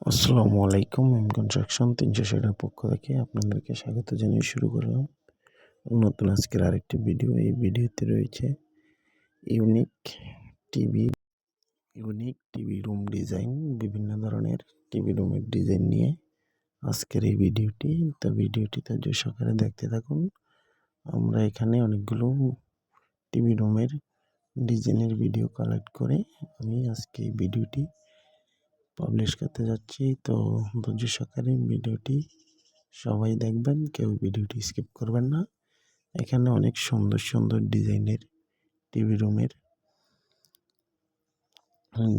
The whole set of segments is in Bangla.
আসসালামু আলাইকুম। কনস্ট্রাকশন ৩৬০ এর পক্ষ থেকে আপনাদেরকে স্বাগত জানিয়ে শুরু করলাম নতুন আজকের আরেকটি ভিডিও। এই ভিডিওতে রয়েছে ইউনিক টিভি রুম ডিজাইন, বিভিন্ন ধরনের টিভি রুমের ডিজাইন নিয়ে আজকের এই ভিডিওটি। তো ভিডিওটি ধৈর্য সহকারে দেখতে থাকুন। আমরা এখানে অনেকগুলো টিভি রুমের ডিজাইনের ভিডিও কালেক্ট করে আমি আজকে এই ভিডিওটি পাবলিশ করতে যাচ্ছি। তো ধৈর্য সহকারে ভিডিওটি সবাই দেখবেন, কেউ ভিডিওটি স্কিপ করবেন না। এখানে অনেক সুন্দর সুন্দর ডিজাইনের টিভি রুমের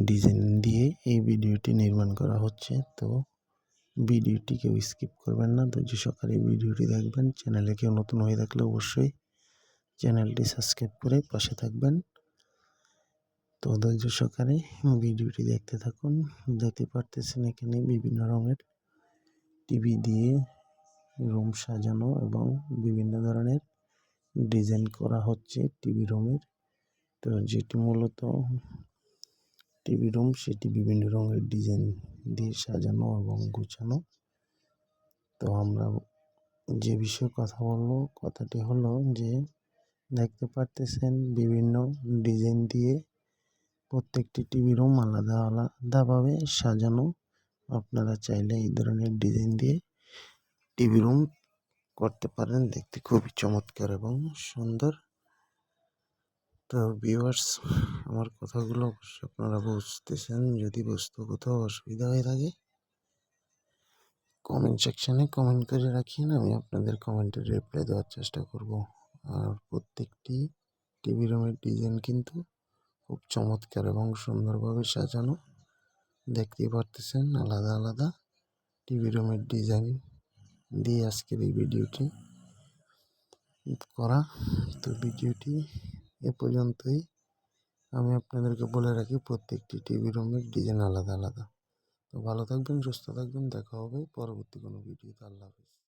ডিজাইন দিয়ে এই ভিডিওটি নির্মাণ করা হচ্ছে। তো ভিডিওটি কেউ স্কিপ করবেন না, ধৈর্য সহকারে ভিডিওটি দেখবেন। চ্যানেলে কেউ নতুন হয়ে থাকলে অবশ্যই চ্যানেলটি সাবস্ক্রাইব করে পাশে থাকবেন। তো ধৈর্য সহকারে ভিডিওটি দেখতে থাকুন। দেখতে পারতেছেন এখানে বিভিন্ন রঙের টিভি দিয়ে রুম সাজানো এবং বিভিন্ন ধরনের ডিজাইন করা হচ্ছে টিভি রুমের। তো যেটি মূলত টিভি রুম, সেটি বিভিন্ন রঙের ডিজাইন দিয়ে সাজানো এবং গোছানো। তো আমরা যে বিষয়ে কথা বলবো, কথাটি হলো যে দেখতে পারতেছেন বিভিন্ন ডিজাইন দিয়ে প্রত্যেকটি টিভি রুম আলাদা আলাদাভাবে সাজানো। আপনারা চাইলে এই ধরনের ডিজাইন দিয়ে টিভি রুম করতে পারেন, দেখতে খুবই চমৎকার এবং সুন্দর। তো ভিউয়ার্স, আমার কথাগুলো অবশ্যই আপনারা বুঝতেছেন। যদি বুঝতে কোথাও অসুবিধা হয়ে থাকে কমেন্ট সেকশানে কমেন্ট করে রাখিন, আমি আপনাদের কমেন্টের রিপ্লাই দেওয়ার চেষ্টা করব। আর প্রত্যেকটি টিভি রুমের ডিজাইন কিন্তু খুব চমৎকার এবং সুন্দরভাবে সাজানো। দেখতেই পারতেছেন আলাদা আলাদা টিভি রুমের ডিজাইন দিয়ে আজকের এই ভিডিওটি করা। তো ভিডিওটি এ পর্যন্তই। আমি আপনাদেরকে বলে রাখি প্রত্যেকটি টিভি রুমের ডিজাইন আলাদা আলাদা। তো ভালো থাকবেন, সুস্থ থাকবেন, দেখা হবে পরবর্তী কোনো ভিডিওতে। আল্লাহ হাফেজ।